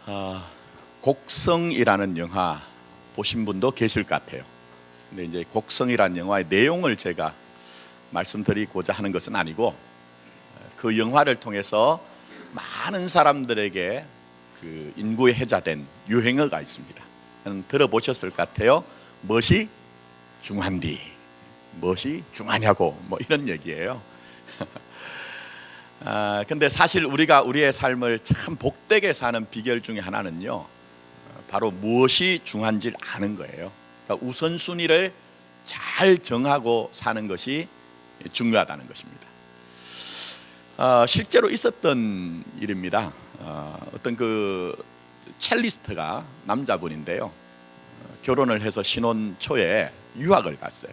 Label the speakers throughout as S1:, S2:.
S1: 어, 곡성이라는 영화 보신 분도 계실 것 같아요. 근데 이제 곡성이라는 영화의 내용을 제가 말씀드리고자 하는 것은 아니고, 그 영화를 통해서 많은 사람들에게 그 인구에 해자된 유행어가 있습니다. 들어보셨을 것 같아요. 멋이 중한디, 멋이 중하냐고, 뭐 이런 얘기예요. 근데 사실 우리가 우리의 삶을 참 복되게 사는 비결 중에 하나는요, 바로 무엇이 중한지를 아는 거예요. 그러니까 우선순위를 잘 정하고 사는 것이 중요하다는 것입니다. 실제로 있었던 일입니다. 어떤 그 첼리스트가 남자분인데요, 결혼을 해서 신혼 초에 유학을 갔어요.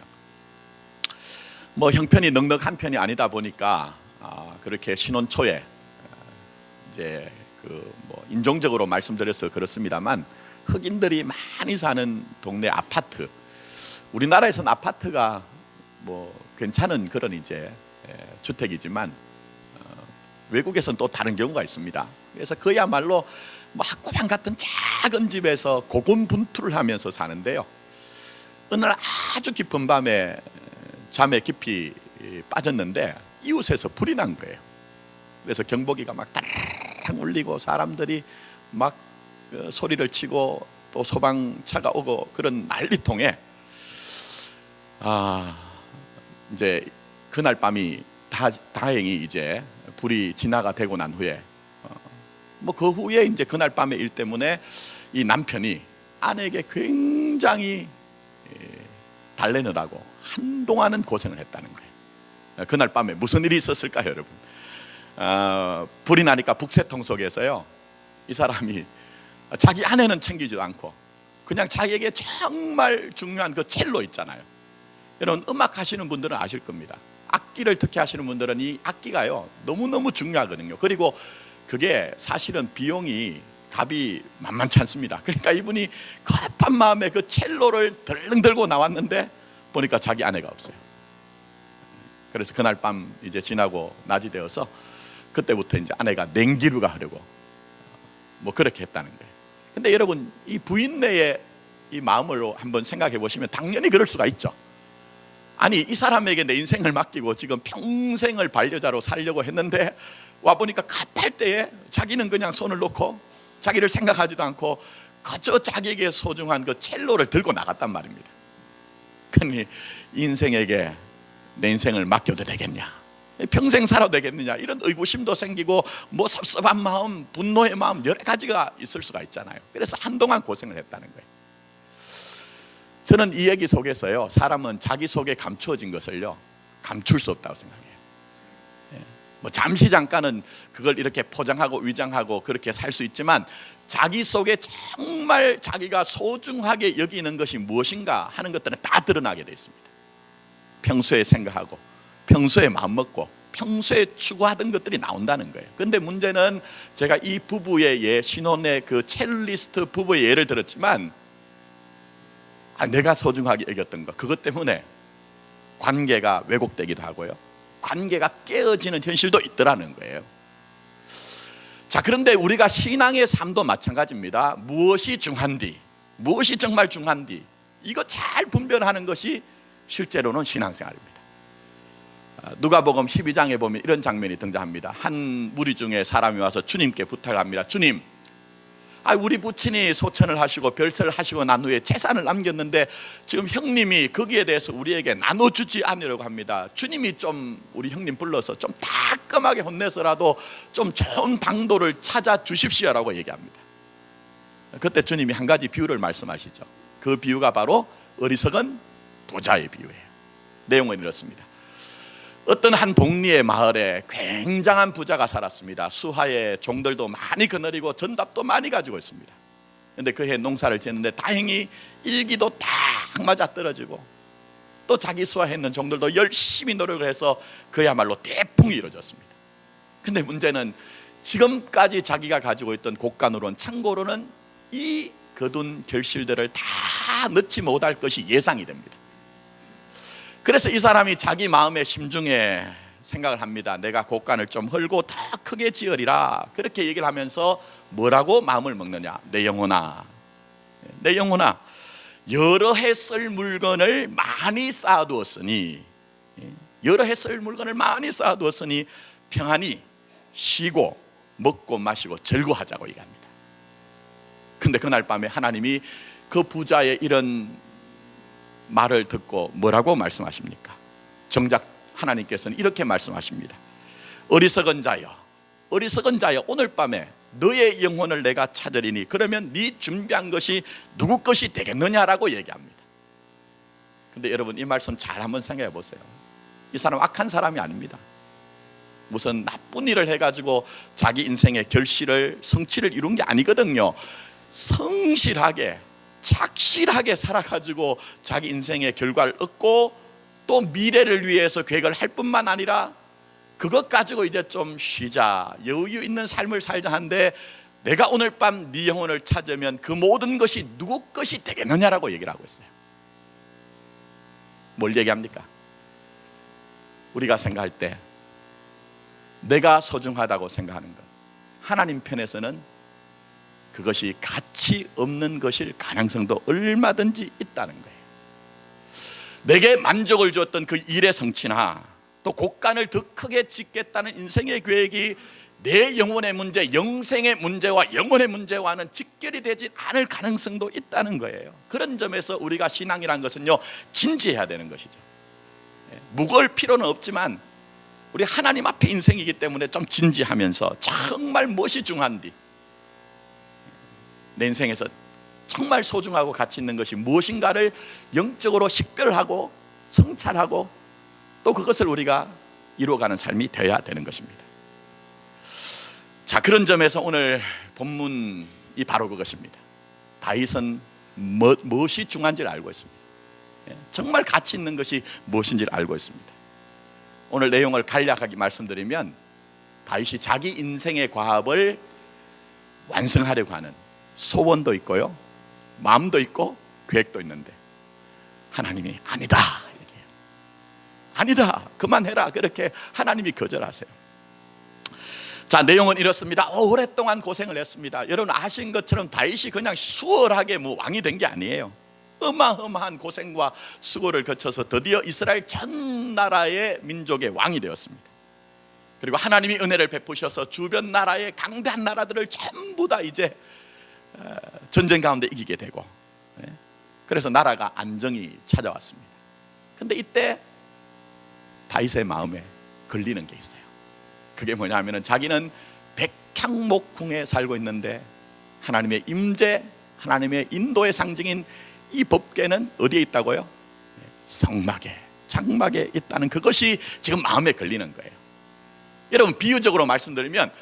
S1: 뭐 형편이 넉넉한 편이 아니다 보니까 그렇게 신혼 초에 이제 그 뭐 인종적으로 말씀드려서 그렇습니다만, 흑인들이 많이 사는 동네 아파트, 우리나라에서는 아파트가 뭐 괜찮은 그런 이제 주택이지만 외국에서는 또 다른 경우가 있습니다. 그래서 그야말로 뭐 학고방 같은 작은 집에서 고군분투를 하면서 사는데요, 어느 날 아주 깊은 밤에 잠에 깊이 빠졌는데 이웃에서 불이 난 거예요. 그래서 경보기가 막 따르릉 울리고 사람들이 막 소리를 치고 또 소방차가 오고 그런 난리통에 이제 그날 밤이 다행히 이제 불이 진화가 되고 난 후에 뭐 그 후에 이제 그날 밤의 일 때문에 이 남편이 아내에게 굉장히 달래느라고 한동안은 고생을 했다는 거예요. 그날 밤에 무슨 일이 있었을까요, 여러분? 불이 나니까 북새통 속에서요, 이 사람이 자기 아내는 챙기지도 않고 그냥 자기에게 정말 중요한 그 첼로 있잖아요. 여러분, 음악 하시는 분들은 아실 겁니다. 악기를 특히 하시는 분들은 이 악기가요 너무너무 중요하거든요. 그리고 그게 사실은 비용이 값이 만만치 않습니다. 그러니까 이분이 급한 마음에 그 첼로를 덜렁 들고 나왔는데 보니까 자기 아내가 없어요. 그래서 그날 밤 이제 지나고 낮이 되어서 그때부터 이제 아내가 냉기류가 흐르고 뭐 그렇게 했다는 거예요. 근데 여러분, 이 부인네의 이 마음으로 한번 생각해 보시면 당연히 그럴 수가 있죠. 아니, 이 사람에게 내 인생을 맡기고 지금 평생을 반려자로 살려고 했는데 와보니까 급할 때에 자기는 그냥 손을 놓고 자기를 생각하지도 않고 그저 자기에게 소중한 그 첼로를 들고 나갔단 말입니다. 그러니 인생에게 내 인생을 맡겨도 되겠냐, 평생 살아도 되겠느냐, 이런 의구심도 생기고 뭐 섭섭한 마음, 분노의 마음, 여러 가지가 있을 수가 있잖아요. 그래서 한동안 고생을 했다는 거예요. 저는 이 얘기 속에서요, 사람은 자기 속에 감추어진 것을요 감출 수 없다고 생각해요. 뭐 잠시 잠깐은 그걸 이렇게 포장하고 위장하고 그렇게 살 수 있지만, 자기 속에 정말 자기가 소중하게 여기는 것이 무엇인가 하는 것들은 다 드러나게 되어 있습니다. 평소에 생각하고 평소에 마음먹고 평소에 추구하던 것들이 나온다는 거예요. 그런데 문제는, 제가 이 부부의 예, 신혼의 그 첼리스트 부부의 예를 들었지만, 내가 소중하게 여겼던 것, 그것 때문에 관계가 왜곡되기도 하고요, 관계가 깨어지는 현실도 있더라는 거예요. 자, 그런데 우리가 신앙의 삶도 마찬가지입니다. 무엇이 중한디, 무엇이 정말 중한디, 이거 잘 분별하는 것이 실제로는 신앙생활입니다. 누가복음 12장에 보면 이런 장면이 등장합니다. 한 무리 중에 사람이 와서 주님께 부탁을 합니다. 주님, 우리 부친이 소천을 하시고 별세를 하시고 난 후에 재산을 남겼는데 지금 형님이 거기에 대해서 우리에게 나눠주지 않으려고 합니다. 주님이 좀 우리 형님 불러서 좀 따끔하게 혼내서라도 좀 좋은 방도를 찾아 주십시오라고 얘기합니다. 그때 주님이 한 가지 비유를 말씀하시죠. 그 비유가 바로 어리석은 부자의 비유예요. 내용은 이렇습니다. 어떤 한 동리의 마을에 굉장한 부자가 살았습니다. 수하에 종들도 많이 거느리고 전답도 많이 가지고 있습니다. 그런데 그해 농사를 짓는데 다행히 일기도 딱 맞아 떨어지고 또 자기 수하했는 종들도 열심히 노력을 해서 그야말로 대풍이 이루어졌습니다. 그런데 문제는 지금까지 자기가 가지고 있던 곡간으로는, 창고로는 이 거둔 결실들을 다 넣지 못할 것이 예상이 됩니다. 그래서 이 사람이 자기 마음의 심중에 생각을 합니다. 내가 곳간을 좀 헐고 더 크게 지으리라. 그렇게 얘기를 하면서 뭐라고 마음을 먹느냐? 내 영혼아, 내 영혼아, 여러 해 쓸 물건을 많이 쌓아두었으니, 여러 해 쓸 물건을 많이 쌓아두었으니 평안히 쉬고 먹고 마시고 즐거워하자고 얘기합니다. 근데 그날 밤에 하나님이 그 부자의 이런 말을 듣고 뭐라고 말씀하십니까? 정작 하나님께서는 이렇게 말씀하십니다. 어리석은 자여, 어리석은 자여, 오늘 밤에 너의 영혼을 내가 찾으리니 그러면 네 준비한 것이 누구 것이 되겠느냐라고 얘기합니다. 근데 여러분, 이 말씀 잘 한번 생각해 보세요. 이 사람 악한 사람이 아닙니다. 무슨 나쁜 일을 해가지고 자기 인생의 성취를 이룬 게 아니거든요. 성실하게 착실하게 살아가지고 자기 인생의 결과를 얻고 또 미래를 위해서 계획을 할 뿐만 아니라 그것 가지고 이제 좀 쉬자, 여유 있는 삶을 살자 하는데, 내가 오늘 밤 네 영혼을 찾으면 그 모든 것이 누구 것이 되겠느냐라고 얘기를 하고 있어요. 뭘 얘기합니까? 우리가 생각할 때 내가 소중하다고 생각하는 것, 하나님 편에서는 그것이 가치 없는 것일 가능성도 얼마든지 있다는 거예요. 내게 만족을 주었던 그 일의 성취나 또 곳간을 더 크게 짓겠다는 인생의 계획이 내 영혼의 문제, 영생의 문제와 영혼의 문제와는 직결이 되지 않을 가능성도 있다는 거예요. 그런 점에서 우리가 신앙이란 것은요, 진지해야 되는 것이죠. 무거울 필요는 없지만 우리 하나님 앞에 인생이기 때문에 좀 진지하면서 정말 무엇이 중요한지, 내 인생에서 정말 소중하고 가치 있는 것이 무엇인가를 영적으로 식별하고 성찰하고 또 그것을 우리가 이루어가는 삶이 되어야 되는 것입니다. 자, 그런 점에서 오늘 본문이 바로 그것입니다. 다윗은 무엇이 중요한지를 알고 있습니다. 정말 가치 있는 것이 무엇인지를 알고 있습니다. 오늘 내용을 간략하게 말씀드리면, 다윗이 자기 인생의 과업을 완성하려고 하는 소원도 있고요, 마음도 있고 계획도 있는데 하나님이 아니다, 얘기해요. 아니다, 그만해라. 그렇게 하나님이 거절하세요. 자, 내용은 이렇습니다. 오랫동안 고생을 했습니다. 여러분 아신 것처럼 다윗이 그냥 수월하게 왕이 된 게 아니에요. 어마어마한 고생과 수고를 거쳐서 드디어 이스라엘 전 나라의 민족의 왕이 되었습니다. 그리고 하나님이 은혜를 베푸셔서 주변 나라의 강대한 나라들을 전부 다 이제 전쟁 가운데 이기게 되고, 그래서 나라가 안정이 찾아왔습니다. 근데 이때 다윗의 마음에 걸리는 게 있어요. 그게 뭐냐면은 자기는 백향목궁에 살고 있는데 하나님의 임재, 하나님의 인도의 상징인 이 법궤는 어디에 있다고요? 성막에, 장막에 있다는 그것이 지금 마음에 걸리는 거예요. 여러분 비유적으로 말씀드리면,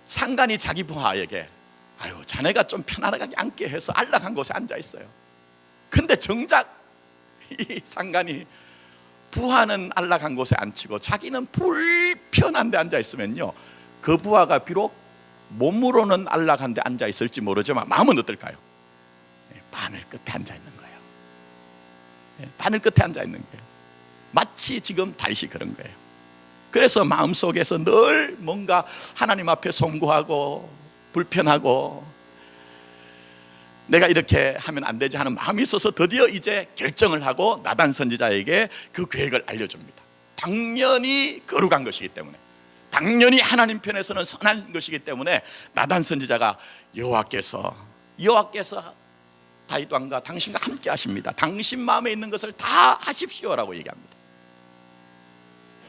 S1: 상관이 자기 부하에게 아유 자네가 좀 편안하게 앉게 해서 안락한 곳에 앉아 있어요. 근데 정작 이 상관이 부하는 안락한 곳에 앉히고 자기는 불편한 데 앉아 있으면요, 그 부하가 비록 몸으로는 안락한 데 앉아 있을지 모르지만 마음은 어떨까요? 바늘 끝에 앉아 있는 거예요. 바늘 끝에 앉아 있는 거예요. 마치 지금 다윗이 그런 거예요. 그래서 마음속에서 늘 뭔가 하나님 앞에 송구하고 불편하고 내가 이렇게 하면 안 되지 하는 마음이 있어서 드디어 이제 결정을 하고 나단 선지자에게 그 계획을 알려줍니다. 당연히 거룩한 것이기 때문에, 당연히 하나님 편에서는 선한 것이기 때문에 나단 선지자가 여호와께서 다윗 왕과 당신과 함께 하십니다. 당신 마음에 있는 것을 다 하십시오라고 얘기합니다.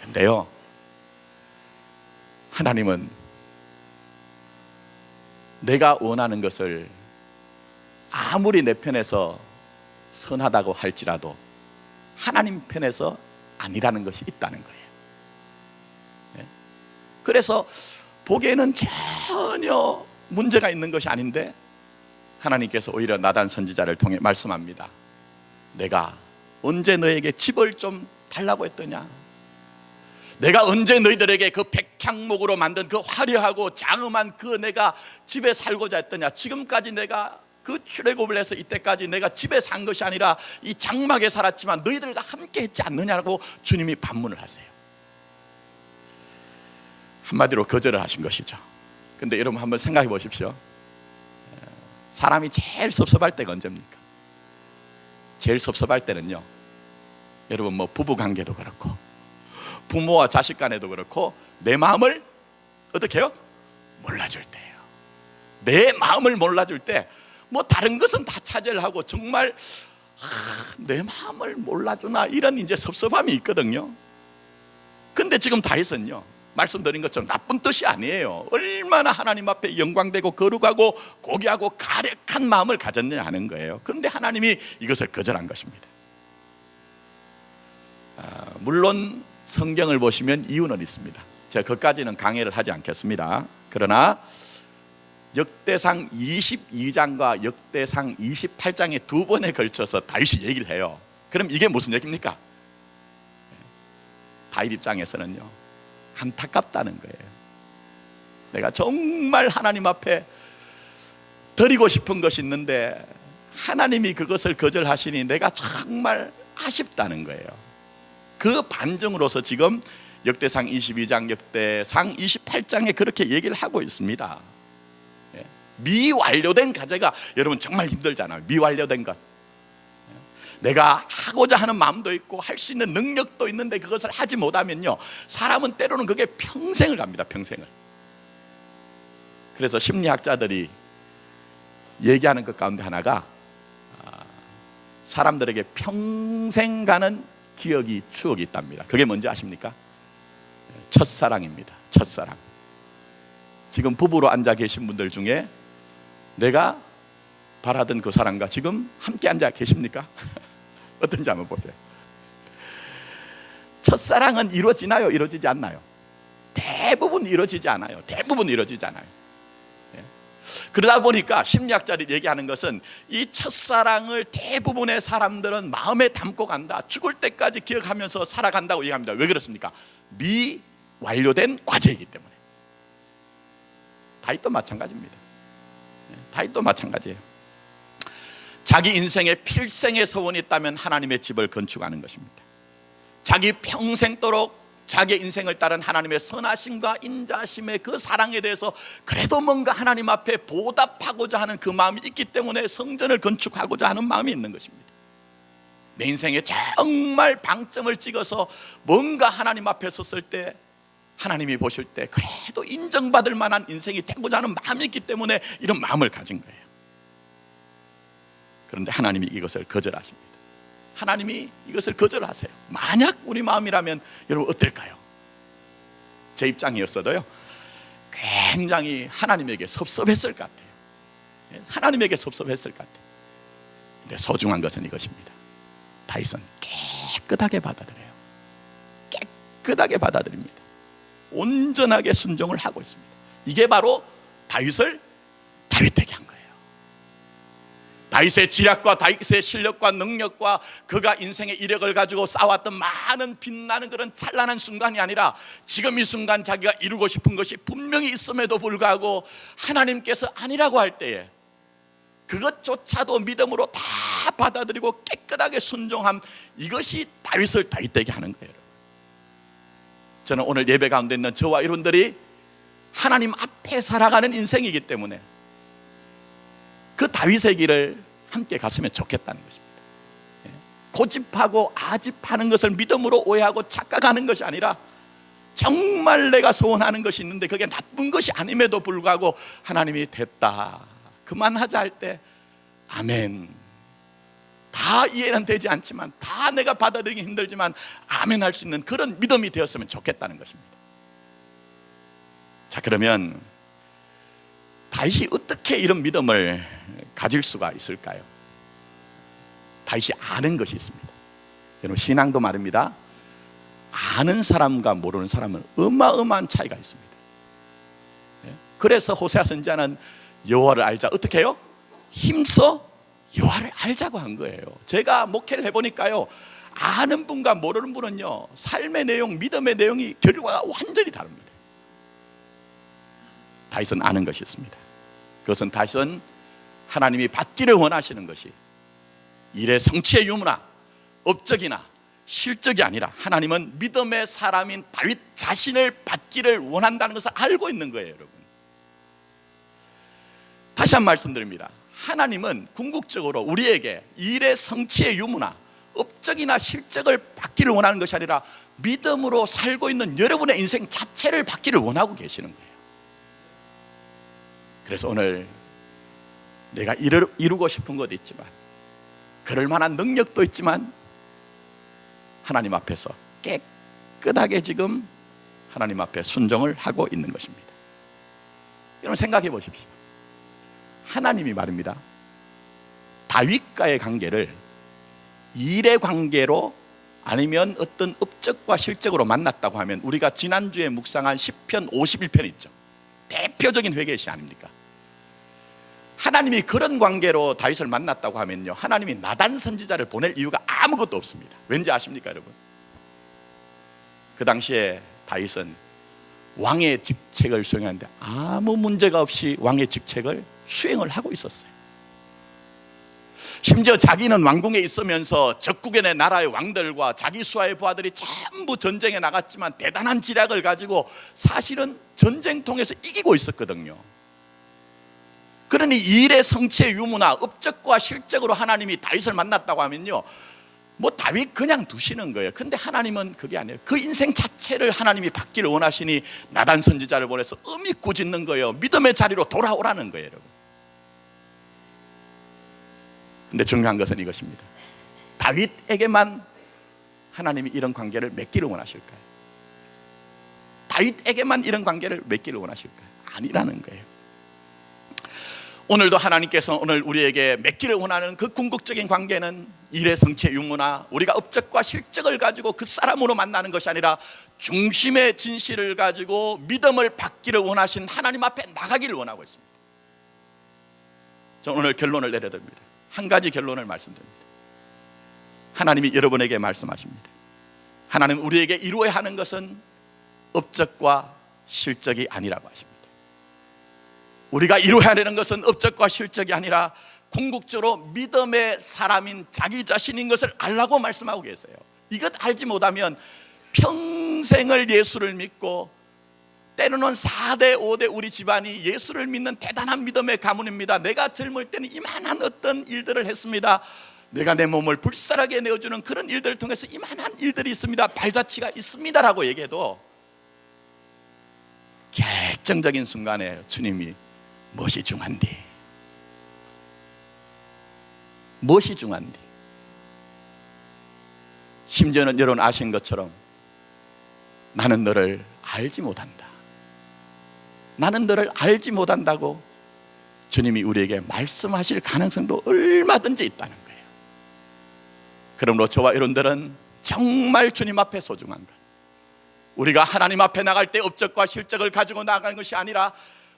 S1: 근데요, 하나님은 내가 원하는 것을 아무리 내 편에서 선하다고 할지라도 하나님 편에서 아니라는 것이 있다는 거예요. 그래서 보기에는 전혀 문제가 있는 것이 아닌데 하나님께서 오히려 나단 선지자를 통해 말씀합니다. 내가 언제 너에게 집을 좀 달라고 했더냐? 내가 언제 너희들에게 그 백향목으로 만든 그 화려하고 장엄한 그 내가 집에 살고자 했더냐? 지금까지 내가 그 출애굽을 해서 이때까지 내가 집에 산 것이 아니라 이 장막에 살았지만 너희들과 함께 했지 않느냐고 주님이 반문을 하세요. 한마디로 거절을 하신 것이죠. 근데 여러분 한번 생각해 보십시오. 사람이 제일 섭섭할 때가 언제입니까? 제일 섭섭할 때는요, 여러분 뭐 부부 관계도 그렇고 부모와 자식 간에도 그렇고 내 마음을 어떻게 해요? 몰라줄 때예요. 내 마음을 몰라줄 때 뭐 다른 것은 다 차별하고 정말 내 마음을 몰라주나 이런 이제 섭섭함이 있거든요. 근데 지금 다윗은요, 말씀드린 것처럼 나쁜 뜻이 아니에요. 얼마나 하나님 앞에 영광되고 거룩하고 고귀하고 가력한 마음을 가졌냐 하는 거예요. 그런데 하나님이 이것을 거절한 것입니다. 물론 성경을 보시면 이유는 있습니다. 제가 그까지는 강의를 하지 않겠습니다. 그러나 역대상 22장과 역대상 28장에 두 번에 걸쳐서 다윗이 얘기를 해요. 그럼 이게 무슨 얘기입니까? 다윗 입장에서는요, 안타깝다는 거예요. 내가 정말 하나님 앞에 드리고 싶은 것이 있는데 하나님이 그것을 거절하시니 내가 정말 아쉽다는 거예요. 그 반증으로서 지금 역대상 22장, 역대상 28장에 그렇게 얘기를 하고 있습니다. 미완료된 과제가 여러분 정말 힘들잖아요. 미완료된 것, 내가 하고자 하는 마음도 있고 할 수 있는 능력도 있는데 그것을 하지 못하면요, 사람은 때로는 그게 평생을 갑니다. 평생을. 그래서 심리학자들이 얘기하는 것 가운데 하나가 사람들에게 평생 가는 기억이, 추억이 있답니다. 그게 뭔지 아십니까? 첫사랑입니다. 첫사랑. 지금 부부로 앉아 계신 분들 중에 내가 바라던 그 사람과 지금 함께 앉아 계십니까? 어떤지 한번 보세요. 첫사랑은 이루어지나요? 이루어지지 않나요? 대부분 이루어지지 않아요. 대부분 이루어지지 않아요. 그러다 보니까 심리학자들이 얘기하는 것은 이 첫사랑을 대부분의 사람들은 마음에 담고 간다, 죽을 때까지 기억하면서 살아간다고 얘기합니다. 왜 그렇습니까? 미완료된 과제이기 때문에. 다윗도 마찬가지입니다. 다윗도 마찬가지예요. 자기 인생에 필생의 소원이 있다면 하나님의 집을 건축하는 것입니다. 자기 평생도록 자기 인생을 따른 하나님의 선하심과 인자심의 그 사랑에 대해서 그래도 뭔가 하나님 앞에 보답하고자 하는 그 마음이 있기 때문에 성전을 건축하고자 하는 마음이 있는 것입니다. 내 인생에 정말 방점을 찍어서 뭔가 하나님 앞에 섰을 때 하나님이 보실 때 그래도 인정받을 만한 인생이 되고자 하는 마음이 있기 때문에 이런 마음을 가진 거예요. 그런데 하나님이 이것을 거절하십니다. 하나님이 이것을 거절하세요. 만약 우리 마음이라면 여러분 어떨까요? 제 입장이었어도요, 굉장히 하나님에게 섭섭했을 것 같아요. 하나님에게 섭섭했을 것 같아요. 근데 소중한 것은 이것입니다. 다윗은 깨끗하게 받아들여요. 깨끗하게 받아들입니다. 온전하게 순종을 하고 있습니다. 이게 바로 다윗을 다윗되게 한 거예요. 다윗의 지략과 다윗의 실력과 능력과 그가 인생의 이력을 가지고 쌓아왔던 많은 빛나는 그런 찬란한 순간이 아니라 지금 이 순간 자기가 이루고 싶은 것이 분명히 있음에도 불구하고 하나님께서 아니라고 할 때에 그것조차도 믿음으로 다 받아들이고 깨끗하게 순종함, 이것이 다윗을 다윗되게 하는 거예요. 저는 오늘 예배 가운데 있는 저와 여러분들이 하나님 앞에 살아가는 인생이기 때문에 그 다윗의 길을 함께 갔으면 좋겠다는 것입니다. 고집하고 아집하는 것을 믿음으로 오해하고 착각하는 것이 아니라 정말 내가 소원하는 것이 있는데 그게 나쁜 것이 아님에도 불구하고 하나님이 됐다, 그만하자 할 때 아멘, 다 이해는 되지 않지만 다 내가 받아들이기 힘들지만 아멘 할 수 있는 그런 믿음이 되었으면 좋겠다는 것입니다. 자, 그러면 다윗이 어떻게 이런 믿음을 가질 수가 있을까요? 다윗이 아는 것이 있습니다. 여러분, 신앙도 말입니다. 아는 사람과 모르는 사람은 어마어마한 차이가 있습니다. 그래서 호세아 선지자는 여호와를 알자, 어떻게 해요? 힘써 여호와를 알자고 한 거예요. 제가 목회를 해보니까요, 아는 분과 모르는 분은요, 삶의 내용, 믿음의 내용이 결과가 완전히 다릅니다. 다윗은 아는 것이 있습니다. 그것은 다윗은 하나님이 받기를 원하시는 것이 일의 성취의 유무나 업적이나 실적이 아니라 하나님은 믿음의 사람인 다윗 자신을 받기를 원한다는 것을 알고 있는 거예요, 여러분. 다시 한 번 말씀드립니다. 하나님은 궁극적으로 우리에게 일의 성취의 유무나 업적이나 실적을 받기를 원하는 것이 아니라 믿음으로 살고 있는 여러분의 인생 자체를 받기를 원하고 계시는 거예요. 그래서 오늘 내가 이루고 싶은 것도 있지만, 그럴 만한 능력도 있지만, 하나님 앞에서 깨끗하게 지금 하나님 앞에 순종을 하고 있는 것입니다. 여러분 생각해 보십시오. 하나님이 말입니다, 다윗과의 관계를 일의 관계로 아니면 어떤 업적과 실적으로 만났다고 하면, 우리가 지난주에 묵상한 시편 51편 있죠. 대표적인 회개의 시 아닙니까? 하나님이 그런 관계로 다윗을 만났다고 하면요, 하나님이 나단 선지자를 보낼 이유가 아무것도 없습니다. 왠지 아십니까, 여러분? 그 당시에 다윗은 왕의 직책을 수행하는데 아무 문제가 없이 왕의 직책을 수행을 하고 있었어요. 심지어 자기는 왕궁에 있으면서 적국의 나라의 왕들과 자기 수하의 부하들이 전부 전쟁에 나갔지만 대단한 지략을 가지고 사실은 전쟁통에서 이기고 있었거든요. 그러니 일의 성취의 유무나 업적과 실적으로 하나님이 다윗을 만났다고 하면요, 뭐 다윗 그냥 두시는 거예요. 근데 하나님은 그게 아니에요. 그 인생 자체를 하나님이 받기를 원하시니 나단 선지자를 보내서 엄히 꾸짖는 거예요. 믿음의 자리로 돌아오라는 거예요, 여러분. 근데 중요한 것은 이것입니다. 다윗에게만 하나님이 이런 관계를 맺기를 원하실까요? 다윗에게만 이런 관계를 맺기를 원하실까요? 아니라는 거예요. 오늘도 하나님께서 오늘 우리에게 맺기를 원하는 그 궁극적인 관계는 일의 성취의 유무나 우리가 업적과 실적을 가지고 그 사람으로 만나는 것이 아니라 중심의 진실을 가지고 믿음을 받기를 원하신 하나님 앞에 나가기를 원하고 있습니다. 저는 오늘 결론을 내려드립니다. 한 가지 결론을 말씀드립니다. 하나님이 여러분에게 말씀하십니다. 하나님 우리에게 이루어야 하는 것은 업적과 실적이 아니라고 하십니다. 우리가 이루어야 되는 것은 업적과 실적이 아니라 궁극적으로 믿음의 사람인 자기 자신인 것을 알라고 말씀하고 계세요. 이것 알지 못하면 평생을 예수를 믿고, 때로는 4대 5대 우리 집안이 예수를 믿는 대단한 믿음의 가문입니다. 내가 젊을 때는 이만한 어떤 일들을 했습니다. 내가 내 몸을 불살하게 내어주는 그런 일들을 통해서 이만한 일들이 있습니다. 발자취가 있습니다라고 얘기해도 결정적인 순간에 주님이 무엇이 중한디? 무엇이 중한디? 심지어는 여러분 아신 것처럼 나는 너를 알지 못한다. 나는 너를 알지 못한다고 주님이 우리에게 말씀하실 가능성도 얼마든지 있다는 거예요. 그러므로 저와 여러분들은 정말 주님 앞에 소중한 것, 우리가 하나님 앞에 나갈 때 업적과 실적을 가지고 나가는 것이 아니라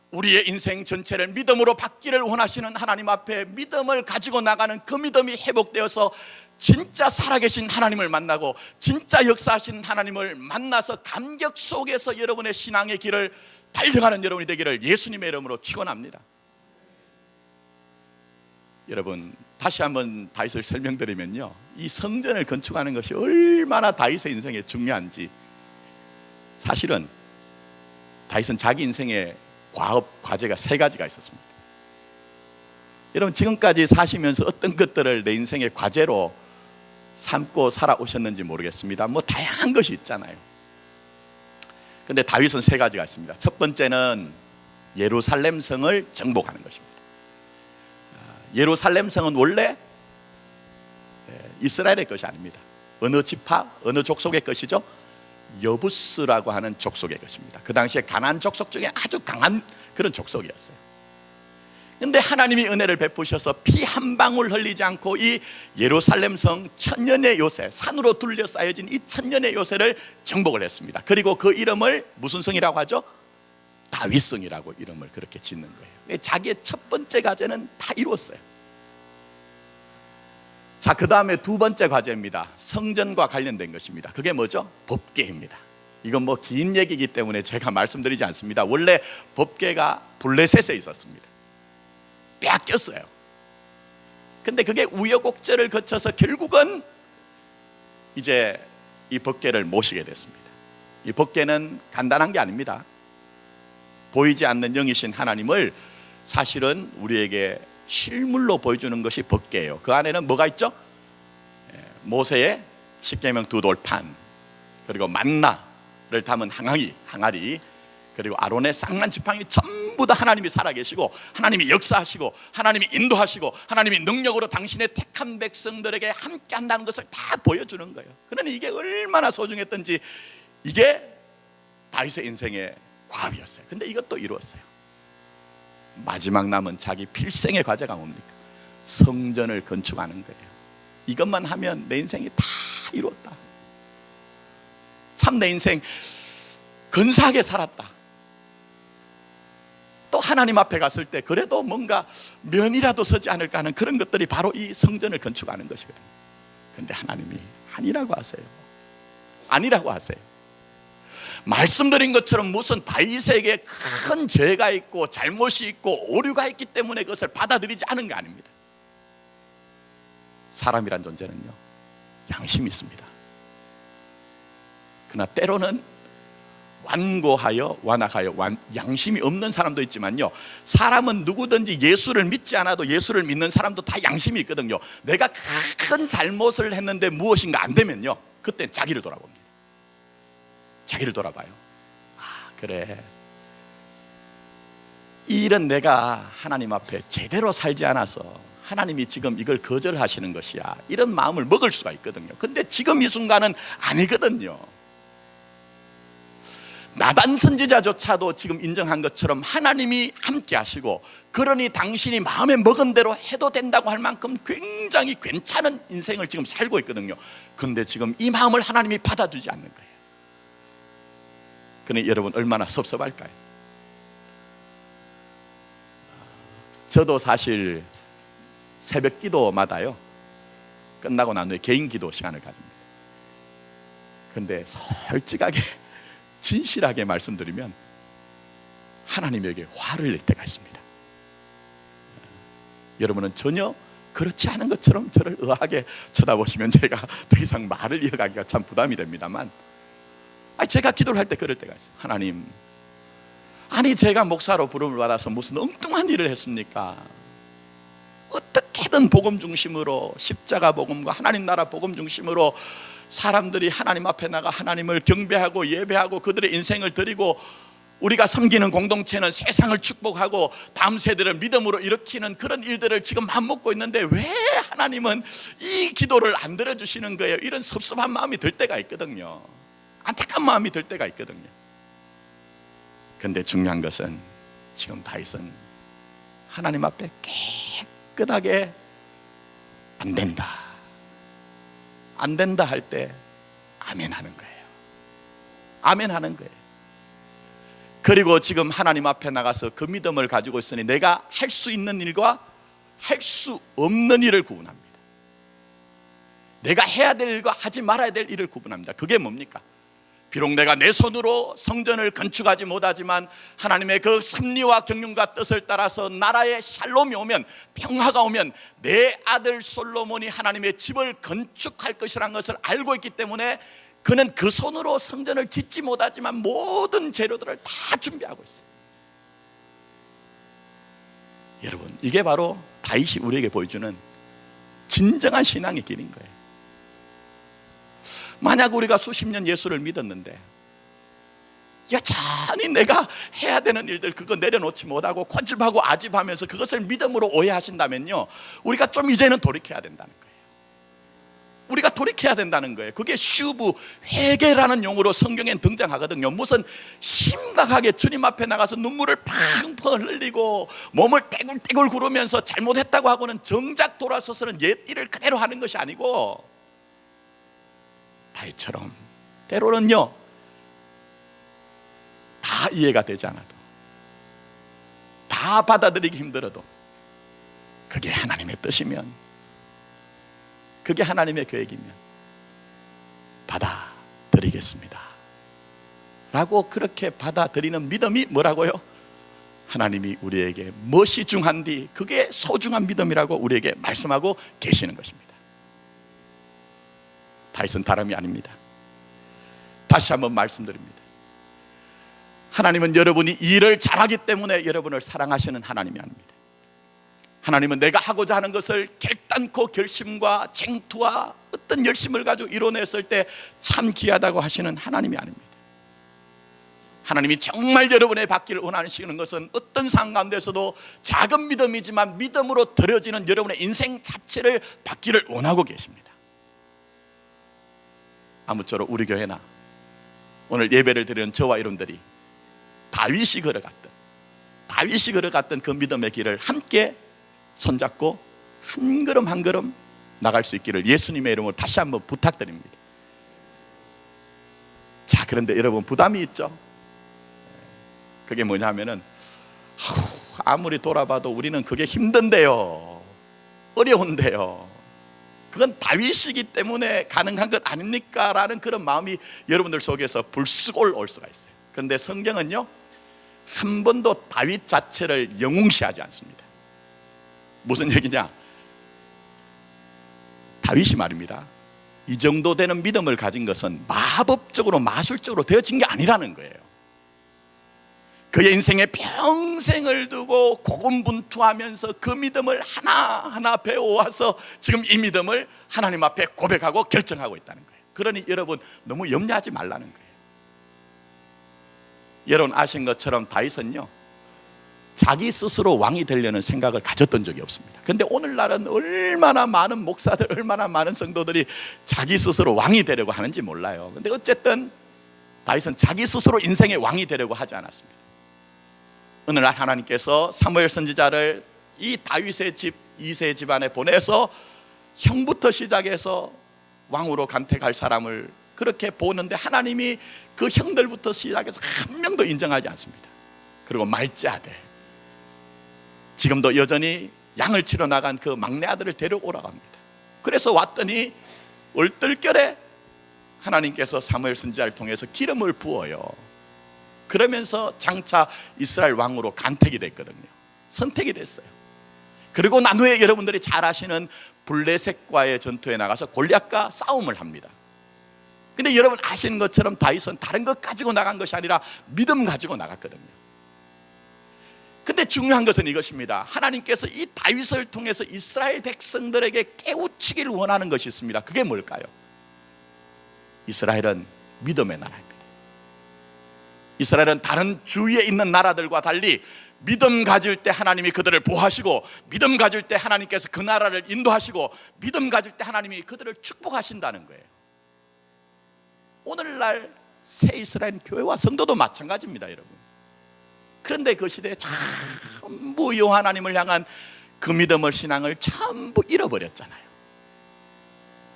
S1: 우리의 인생 전체를 믿음으로 받기를 원하시는 하나님 앞에 믿음을 가지고 나가는 그 믿음이 회복되어서 진짜 살아계신 하나님을 만나고 진짜 역사하신 하나님을 만나서 감격 속에서 여러분의 신앙의 길을 달려가는 여러분이 되기를 예수님의 이름으로 축원합니다. 여러분 다시 한번 다윗을 설명드리면요, 이 성전을 건축하는 것이 얼마나 다윗의 인생에 중요한지, 사실은 다윗은 자기 인생에 과제가 3가지가 있었습니다. 여러분 지금까지 사시면서 어떤 것들을 내 인생의 과제로 삼고 살아오셨는지 모르겠습니다. 뭐 다양한 것이 있잖아요. 근데 다윗은 3가지가 있습니다. 첫 번째는 예루살렘 성을 정복하는 것입니다. 예루살렘 성은 원래 이스라엘의 것이 아닙니다. 어느 지파, 어느 족속의 것이죠? 여부스라고 하는 족속의 것입니다. 그 당시에 가나안 족속 중에 아주 강한 그런 족속이었어요. 그런데 하나님이 은혜를 베푸셔서 피 한 방울 흘리지 않고 이 예루살렘 성 천년의 요새, 산으로 둘러싸여진 이 천년의 요새를 정복을 했습니다. 그리고 그 이름을 무슨 성이라고 하죠? 다윗성이라고 이름을 그렇게 짓는 거예요. 자기의 첫 번째 과제는 다 이루었어요. 자, 그 다음에 2번째 과제입니다. 성전과 관련된 것입니다. 그게 뭐죠? 법궤입니다. 이건 뭐 긴 얘기이기 때문에 제가 말씀드리지 않습니다. 원래 법궤가 블레셋에 있었습니다. 빼앗겼어요. 근데 그게 우여곡절을 거쳐서 결국은 이제 이 법궤를 모시게 됐습니다. 이 법궤는 간단한 게 아닙니다. 보이지 않는 영이신 하나님을 사실은 우리에게 실물로 보여주는 것이 법궤예요. 그 안에는 뭐가 있죠? 모세의 십계명 두 돌판, 그리고 만나를 담은 항아리, 그리고 아론의 쌍난 지팡이, 전부 다 하나님이 살아계시고 하나님이 역사하시고 하나님이 인도하시고 하나님이 능력으로 당신의 택한 백성들에게 함께 한다는 것을 다 보여주는 거예요. 그러니 이게 얼마나 소중했던지, 이게 다윗의 인생의 과업이었어요. 근데 이것도 이루었어요. 마지막 남은 자기 필생의 과제가 뭡니까? 성전을 건축하는 거예요. 이것만 하면 내 인생이 다 이루었다. 참 내 인생 근사하게 살았다. 또 하나님 앞에 갔을 때 그래도 뭔가 면이라도 서지 않을까 하는 그런 것들이 바로 이 성전을 건축하는 것이거든요. 근데 하나님이 아니라고 하세요. 아니라고 하세요. 말씀드린 것처럼 무슨 다윗에게 큰 죄가 있고 잘못이 있고 오류가 있기 때문에 그것을 받아들이지 않은 게 아닙니다. 사람이란 존재는요, 양심이 있습니다. 그러나 때로는 완악하여 양심이 없는 사람도 있지만요, 사람은 누구든지 예수를 믿지 않아도 예수를 믿는 사람도 다 양심이 있거든요. 내가 큰 잘못을 했는데 무엇인가 안 되면요, 그때 자기를 돌아봅니다. 자기를 돌아봐요. 그래, 이 일은 내가 하나님 앞에 제대로 살지 않아서 하나님이 지금 이걸 거절하시는 것이야, 이런 마음을 먹을 수가 있거든요. 근데 지금 이 순간은 아니거든요. 나단 선지자조차도 지금 인정한 것처럼 하나님이 함께 하시고, 그러니 당신이 마음에 먹은 대로 해도 된다고 할 만큼 굉장히 괜찮은 인생을 지금 살고 있거든요. 근데 지금 이 마음을 하나님이 받아주지 않는 거예요. 그러니 여러분 얼마나 섭섭할까요? 저도 사실 새벽 기도마다요, 끝나고 난 후에 개인 기도 시간을 가집니다. 근데 솔직하게 진실하게 말씀드리면 하나님에게 화를 낼 때가 있습니다. 여러분은 전혀 그렇지 않은 것처럼 저를 의아하게 쳐다보시면 제가 더 이상 말을 이어가기가 참 부담이 됩니다만, 제가 기도를 할 때 그럴 때가 있어요. 하나님, 아니 제가 목사로 부름을 받아서 무슨 엉뚱한 일을 했습니까? 어떻게든 복음 중심으로, 십자가 복음과 하나님 나라 복음 중심으로 사람들이 하나님 앞에 나가 하나님을 경배하고 예배하고 그들의 인생을 드리고, 우리가 섬기는 공동체는 세상을 축복하고 다음 세대를 믿음으로 일으키는 그런 일들을 지금 맘먹고 있는데 왜 하나님은 이 기도를 안 들어주시는 거예요? 이런 섭섭한 마음이 들 때가 있거든요. 안타까운 마음이 들 때가 있거든요. 근데 중요한 것은 지금 다윗은 하나님 앞에 깨끗하게 안 된다 할 때 아멘 하는 거예요. 아멘 하는 거예요. 그리고 지금 하나님 앞에 나가서 그 믿음을 가지고 있으니 내가 할 수 있는 일과 할 수 없는 일을 구분합니다. 내가 해야 될 일과 하지 말아야 될 일을 구분합니다. 그게 뭡니까? 비록 내가 내 손으로 성전을 건축하지 못하지만 하나님의 그 섭리와 경륜과 뜻을 따라서 나라의 샬롬이 오면, 평화가 오면 내 아들 솔로몬이 하나님의 집을 건축할 것이라는 것을 알고 있기 때문에 그는 그 손으로 성전을 짓지 못하지만 모든 재료들을 다 준비하고 있어요. 여러분, 이게 바로 다윗이 우리에게 보여주는 진정한 신앙의 길인 거예요. 만약 우리가 수십 년 예수를 믿었는데 여전히 내가 해야 되는 일들 그거 내려놓지 못하고 고집하고 아집하면서 그것을 믿음으로 오해하신다면요, 우리가 좀 이제는 돌이켜야 된다는 거예요. 우리가 돌이켜야 된다는 거예요. 그게 슈브, 회개라는 용어로 성경엔 등장하거든요. 무슨 심각하게 주님 앞에 나가서 눈물을 팡팡 흘리고 몸을 떼굴떼굴 구르면서 잘못했다고 하고는 정작 돌아서서는 옛 일을 그대로 하는 것이 아니고, 다윗처럼 때로는요, 다 이해가 되지 않아도, 다 받아들이기 힘들어도 그게 하나님의 뜻이면, 그게 하나님의 계획이면 받아들이겠습니다 라고 그렇게 받아들이는 믿음이 뭐라고요? 하나님이 우리에게 무엇이 중한디 그게 소중한 믿음이라고 우리에게 말씀하고 계시는 것입니다. 다윗은 사람이 아닙니다. 다시 한번 말씀드립니다. 하나님은 여러분이 일을 잘하기 때문에 여러분을 사랑하시는 하나님이 아닙니다. 하나님은 내가 하고자 하는 것을 결단코 결심과 쟁투와 어떤 열심을 가지고 이뤄냈을 때 참 귀하다고 하시는 하나님이 아닙니다. 하나님이 정말 여러분의 받기를 원하시는 것은 어떤 상황 가운데서도 작은 믿음이지만 믿음으로 드려지는 여러분의 인생 자체를 받기를 원하고 계십니다. 아무쪼록 우리 교회나 오늘 예배를 드리는 저와 여러분들이 다윗이 걸어갔던 그 믿음의 길을 함께 손잡고 한 걸음 한 걸음 나갈 수 있기를 예수님의 이름으로 다시 한번 부탁드립니다. 자, 그런데 여러분 부담이 있죠. 그게 뭐냐면은 아무리 돌아봐도 우리는 그게 힘든데요, 어려운데요, 그건 다윗이기 때문에 가능한 것 아닙니까? 라는 그런 마음이 여러분들 속에서 불쑥 올라올 수가 있어요. 그런데 성경은요, 한 번도 다윗 자체를 영웅시하지 않습니다. 무슨 얘기냐? 다윗이 말입니다, 이 정도 되는 믿음을 가진 것은 마법적으로 마술적으로 되어진 게 아니라는 거예요. 그의 인생에 평생을 두고 고군분투하면서 그 믿음을 하나하나 배워와서 지금 이 믿음을 하나님 앞에 고백하고 결정하고 있다는 거예요. 그러니 여러분 너무 염려하지 말라는 거예요. 여러분 아신 것처럼 다윗은요, 자기 스스로 왕이 되려는 생각을 가졌던 적이 없습니다. 그런데 오늘날은 얼마나 많은 목사들, 얼마나 많은 성도들이 자기 스스로 왕이 되려고 하는지 몰라요. 그런데 어쨌든 다윗은 자기 스스로 인생의 왕이 되려고 하지 않았습니다. 어느 날 하나님께서 사무엘 선지자를 이 다윗의 집 이세 집안에 보내서 형부터 시작해서 왕으로 간택할 사람을 그렇게 보는데 하나님이 그 형들부터 시작해서 한 명도 인정하지 않습니다. 그리고 말째 아들, 지금도 여전히 양을 치러 나간 그 막내 아들을 데려오라고 합니다. 그래서 왔더니 얼떨결에 하나님께서 사무엘 선지자를 통해서 기름을 부어요. 그러면서 장차 이스라엘 왕으로 간택이 됐거든요. 선택이 됐어요. 그리고 난 후에 여러분들이 잘 아시는 블레셋과의 전투에 나가서 골리앗과 싸움을 합니다. 근데 여러분 아시는 것처럼 다윗은 다른 것 가지고 나간 것이 아니라 믿음 가지고 나갔거든요. 근데 중요한 것은 이것입니다. 하나님께서 이 다윗을 통해서 이스라엘 백성들에게 깨우치기를 원하는 것이 있습니다. 그게 뭘까요? 이스라엘은 믿음의 나라입니다. 이스라엘은 다른 주위에 있는 나라들과 달리 믿음 가질 때 하나님이 그들을 보호하시고, 믿음 가질 때 하나님께서 그 나라를 인도하시고, 믿음 가질 때 하나님이 그들을 축복하신다는 거예요. 오늘날 새 이스라엘 교회와 성도도 마찬가지입니다, 여러분. 그런데 그 시대에 전부 여호와 하나님을 향한 그 믿음을, 신앙을 전부 잃어버렸잖아요.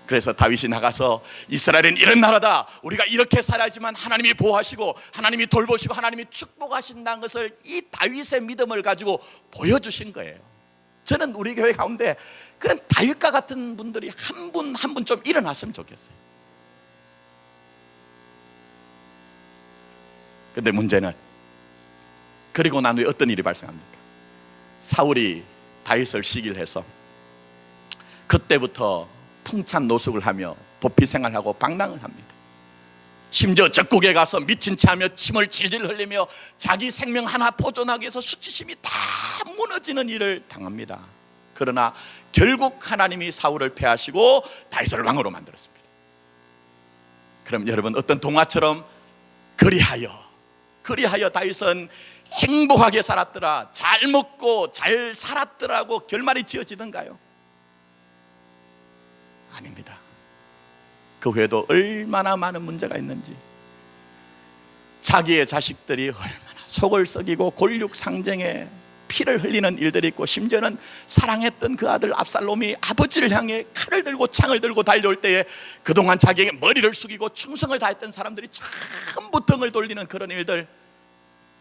S1: 그래서 다윗이 나가서 이스라엘은 이런 나라다, 우리가 이렇게 살아야지만 하나님이 보호하시고 하나님이 돌보시고 하나님이 축복하신다는 것을 이 다윗의 믿음을 가지고 보여주신 거예요. 저는 우리 교회 가운데 그런 다윗과 같은 분들이 한 분 한 분 좀 일어났으면 좋겠어요. 근데 문제는 그리고 난 후에 어떤 일이 발생합니까? 사울이 다윗을 시기해서 그때부터 풍찬 노숙을 하며 도피 생활하고 방랑을 합니다. 심지어 적국에 가서 미친 채 하며 침을 질질 흘리며 자기 생명 하나 보존하기 위해서 수치심이 다 무너지는 일을 당합니다. 그러나 결국 하나님이 사울을 패하시고 다윗을 왕으로 만들었습니다. 그럼 여러분 어떤 동화처럼 그리하여 다윗은 행복하게 살았더라, 잘 먹고 잘 살았더라고 결말이 지어지던가요? 아닙니다. 그 후에도 얼마나 많은 문제가 있는지, 자기의 자식들이 얼마나 속을 썩이고 골육상쟁에 피를 흘리는 일들이 있고, 심지어는 사랑했던 그 아들 압살롬이 아버지를 향해 칼을 들고 창을 들고 달려올 때에 그동안 자기에게 머리를 숙이고 충성을 다했던 사람들이 전부 등을 돌리는 그런 일들,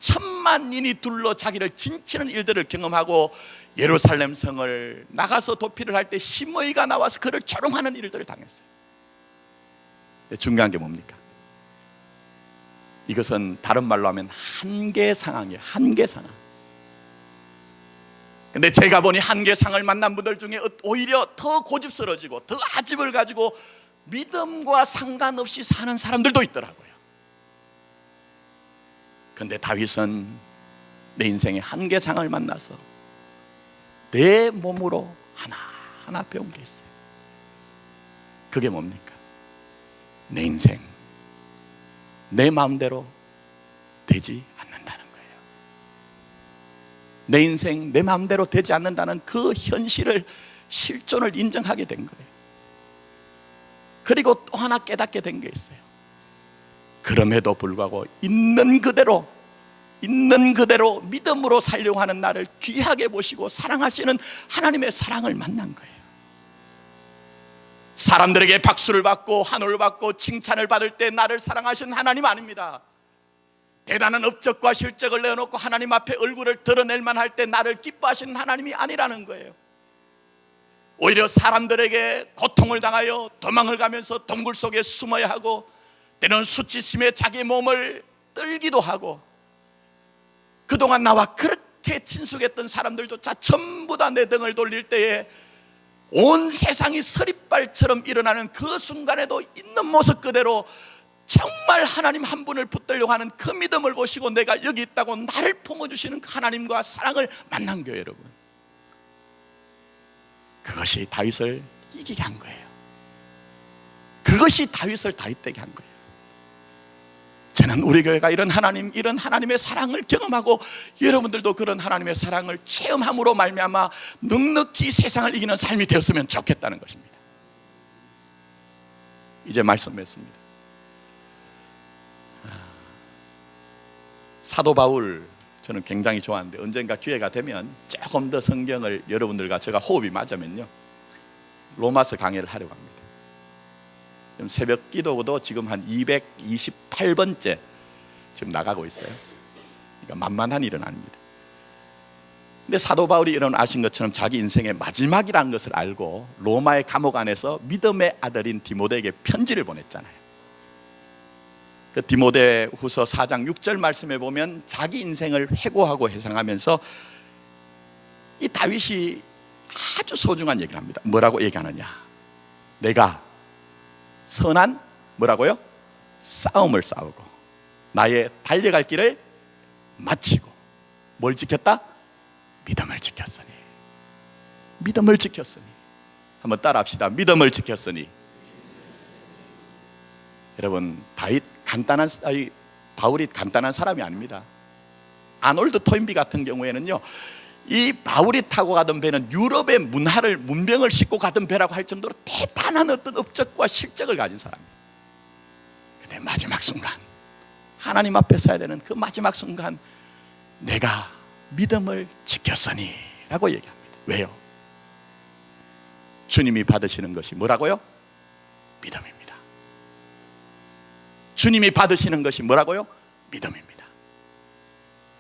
S1: 천만인이 둘러 자기를 진치는 일들을 경험하고 예루살렘 성을 나가서 도피를 할 때 심의가 나와서 그를 조롱하는 일들을 당했어요. 근데 중요한 게 뭡니까? 이것은 다른 말로 하면 한계 상황이에요. 한계 상황. 근데 제가 보니 한계 상을 만난 분들 중에 오히려 더 고집스러워지고 더 아집을 가지고 믿음과 상관없이 사는 사람들도 있더라고요. 그런데 다윗은 내 인생의 한계상을 만나서 내 몸으로 하나하나 배운 게 있어요. 그게 뭡니까? 내 인생 내 마음대로 되지 않는다는 거예요. 내 인생 내 마음대로 되지 않는다는 그 현실을, 실존을 인정하게 된 거예요. 그리고 또 하나 깨닫게 된 게 있어요. 그럼에도 불구하고 있는 그대로 믿음으로 살려고 하는 나를 귀하게 보시고 사랑하시는 하나님의 사랑을 만난 거예요. 사람들에게 박수를 받고 환호를 받고 칭찬을 받을 때 나를 사랑하시는 하나님 아닙니다. 대단한 업적과 실적을 내어놓고 하나님 앞에 얼굴을 드러낼 만할 때 나를 기뻐하시는 하나님이 아니라는 거예요. 오히려 사람들에게 고통을 당하여 도망을 가면서 동굴 속에 숨어야 하고, 때로는 수치심에 자기 몸을 떨기도 하고, 그동안 나와 그렇게 친숙했던 사람들조차 전부 다 내 등을 돌릴 때에 온 세상이 서리발처럼 일어나는 그 순간에도 있는 모습 그대로 정말 하나님 한 분을 붙들려고 하는 그 믿음을 보시고 내가 여기 있다고 나를 품어주시는 그 하나님과 사랑을 만난 거예요. 여러분, 그것이 다윗을 이기게 한 거예요. 그것이 다윗을 다윗되게 한 거예요. 저는 우리 교회가 이런 하나님의 사랑을 경험하고 여러분들도 그런 하나님의 사랑을 체험함으로 말미암아 넉넉히 세상을 이기는 삶이 되었으면 좋겠다는 것입니다. 이제 말씀 맺습니다. 사도 바울 저는 굉장히 좋아하는데 언젠가 기회가 되면 조금 더 성경을 여러분들과 제가 호흡이 맞으면요 로마서 강해를 하려고 합니다. 지금 새벽 기도도 지금 한 228번째 지금 나가고 있어요. 그러니까 만만한 일은 아닙니다. 근데 사도 바울이 여러분 아신 것처럼 자기 인생의 마지막이라는 것을 알고 로마의 감옥 안에서 믿음의 아들인 디모데에게 편지를 보냈잖아요. 그 디모데 후서 4장 6절 말씀에 보면 자기 인생을 회고하고 회상하면서 이 다윗이 아주 소중한 얘기를 합니다. 뭐라고 얘기하느냐? 내가 선한 뭐라고요? 싸움을 싸우고 나의 달려갈 길을 마치고 뭘 지켰다? 믿음을 지켰으니. 믿음을 지켰으니. 한번 따라 합시다. 믿음을 지켰으니. 여러분, 바울이 간단한 사람이 아닙니다. 아놀드 토인비 같은 경우에는요, 이 바울이 타고 가던 배는 유럽의 문병을 싣고 가던 배라고 할 정도로 대단한 어떤 업적과 실적을 가진 사람이에요. 근데 마지막 순간, 하나님 앞에 서야 되는 그 마지막 순간, 내가 믿음을 지켰으니 라고 얘기합니다. 왜요? 주님이 받으시는 것이 뭐라고요? 믿음입니다. 주님이 받으시는 것이 뭐라고요? 믿음입니다.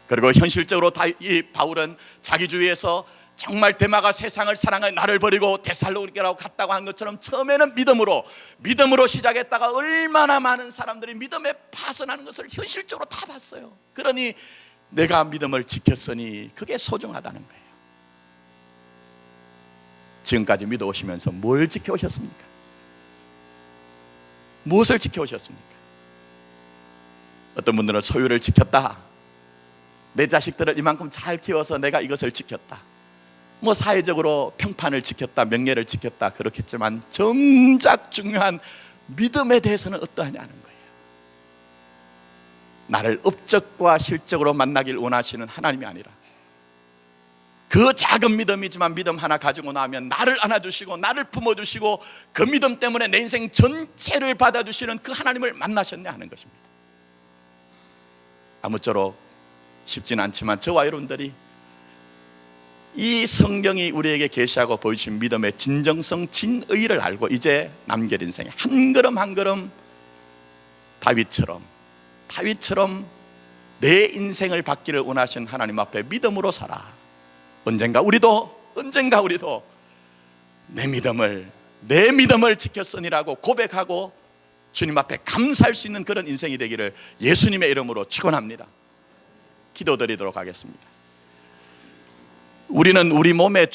S1: 그리고 현실적으로 이 바울은 자기 주위에서 정말 데마가 세상을 사랑하여 나를 버리고 데살로니가라고 갔다고 한 것처럼 처음에는 믿음으로 시작했다가 얼마나 많은 사람들이 믿음에 파선하는 것을 현실적으로 다 봤어요. 그러니 내가 믿음을 지켰으니 그게 소중하다는 거예요. 지금까지 믿어오시면서 뭘 지켜오셨습니까? 무엇을 지켜오셨습니까? 어떤 분들은 소유를 지켰다, 내 자식들을 이만큼 잘 키워서 내가 이것을 지켰다, 뭐 사회적으로 평판을 지켰다, 명예를 지켰다 그렇겠지만 정작 중요한 믿음에 대해서는 어떠하냐는 거예요. 나를 업적과 실적으로 만나길 원하시는 하나님이 아니라 그 작은 믿음이지만 믿음 하나 가지고 나면 나를 안아주시고 나를 품어주시고 그 믿음 때문에 내 인생 전체를 받아주시는 그 하나님을 만나셨냐 하는 것입니다. 아무쪼록 쉽진 않지만 저와 여러분들이 이 성경이 우리에게 계시하고 보여주신 믿음의 진정성, 진의를 알고 이제 남길 인생에 한 걸음 한 걸음 다윗처럼 내 인생을 받기를 원하신 하나님 앞에 믿음으로 살아. 언젠가 우리도 내 믿음을 지켰으니라고 고백하고 주님 앞에 감사할 수 있는 그런 인생이 되기를 예수님의 이름으로 축원합니다. 기도드리도록 하겠습니다. 우리는 우리 몸의